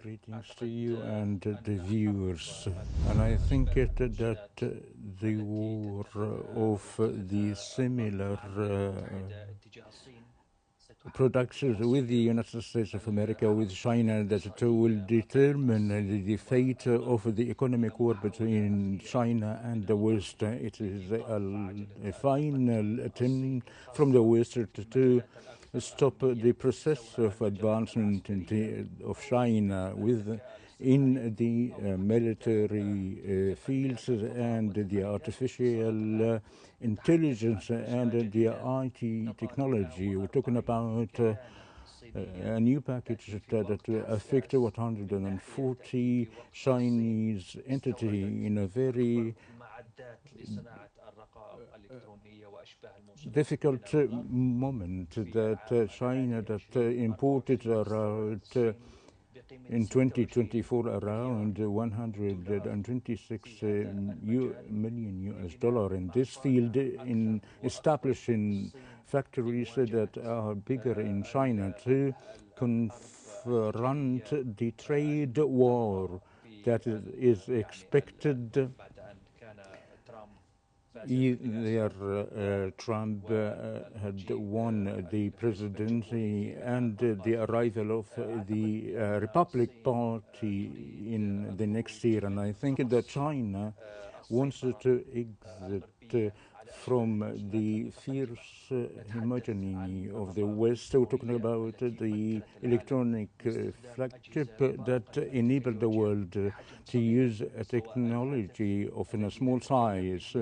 greetings to you and the viewers. And I think that the war of the similar productions with the United States of America, with China, that it will determine the fate of the economic war between China and the West. It is a final attempt from the West to stop the process of advancement of China in the military fields and the artificial intelligence and the IT technology. We're talking about a new package that affects 140 Chinese entity in a very difficult moment that China that imported around in 2024 around 126 million US dollar in this field in establishing factories that are bigger in China to confront the trade war that is expected. Either Trump had won the presidency and the arrival of the Republic Party in the next year. And I think that China wants to exit from the fierce hegemony of the West. We're talking about the electronic flagship that enabled the world to use a technology of a small size,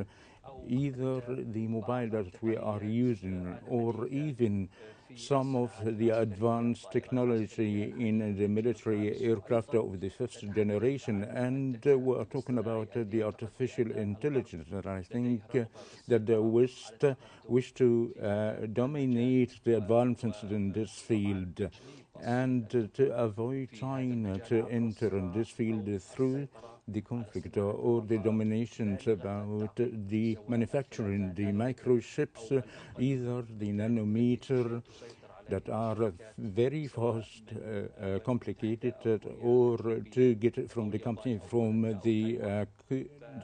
either the mobile that we are using or even some of the advanced technology in the military aircraft of the fifth generation. And we are talking about the artificial intelligence. And I think that the West wish to dominate the advancements in this field and to avoid China to enter in this field through the conflict or the dominations about the manufacturing, the microchips, either the nanometer that are very fast, complicated, or to get it from the company from the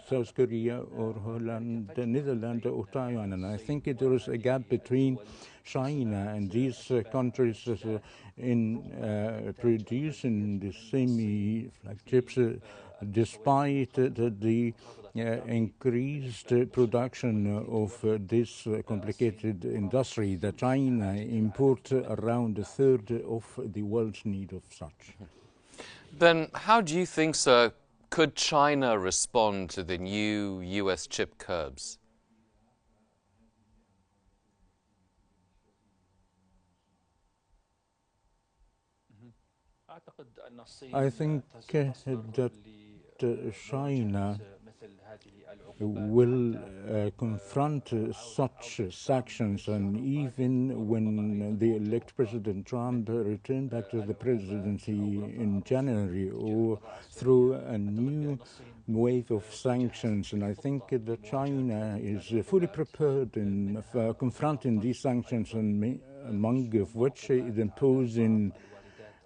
South Korea or Holland, Netherlands or Taiwan. And I think there is a gap between China and these countries in producing the semi-flagships, despite the increased production of this complicated industry, that China imports around a third of the world's need of such. Then how do you think, sir, could China respond to the new US chip curbs? I think that China will confront such sanctions, and even when the elect President Trump returned back to the presidency in January, or through a new wave of sanctions. And I think that China is fully prepared in confronting these sanctions, and among of which is imposing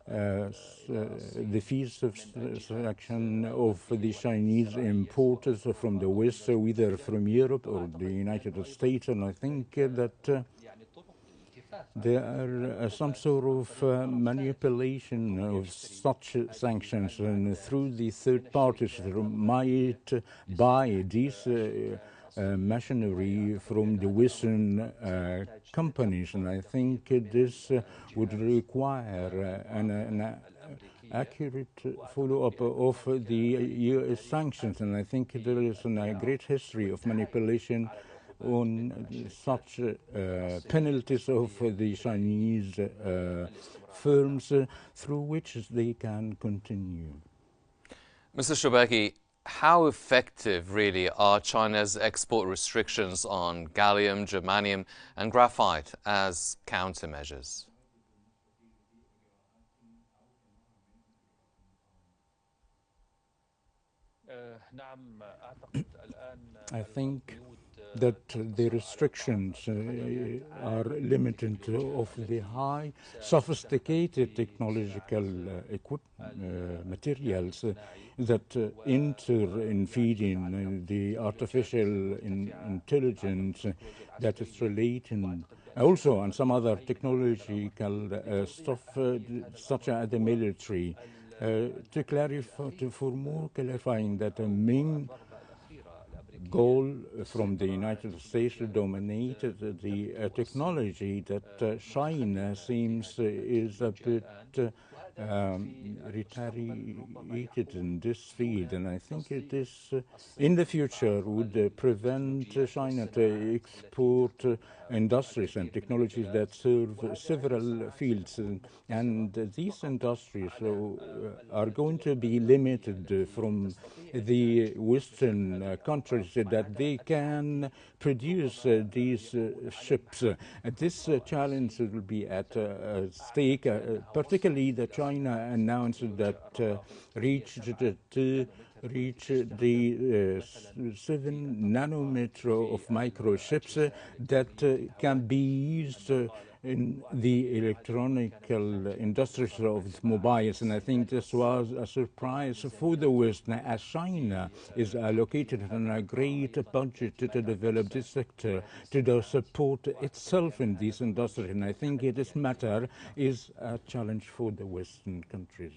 the fees of selection of the Chinese importers from the West, either from Europe or the United States. And I think that there are some sort of manipulation of such sanctions, and through the third parties who might buy these machinery from the Western companies. And I think this would require an accurate follow-up of the U.S. sanctions. And I think there is a great history of manipulation on such penalties of the Chinese firms through which they can continue. Mr. Shobaki, how effective really are China's export restrictions on gallium, germanium and graphite as countermeasures? I think that the restrictions are limited of the high sophisticated technological materials that enter in feeding the artificial intelligence that is relating also and some other technological stuff such as the military. To clarify, for more clarifying that the main goal from the United States to dominate the technology that China seems is a bit retaliated in this field, and I think it is in the future would prevent China to export industries and technologies that serve several fields, and these industries are going to be limited from the Western countries that they can produce these ships. This challenge will be at stake, particularly that China announced that reached to reach the 7 nanometer of microchips that can be used in the electronical industries of mobiles. And I think this was a surprise for the West, as China is allocated a great budget to develop this sector, to support itself in this industry. And I think this matter is a challenge for the Western countries.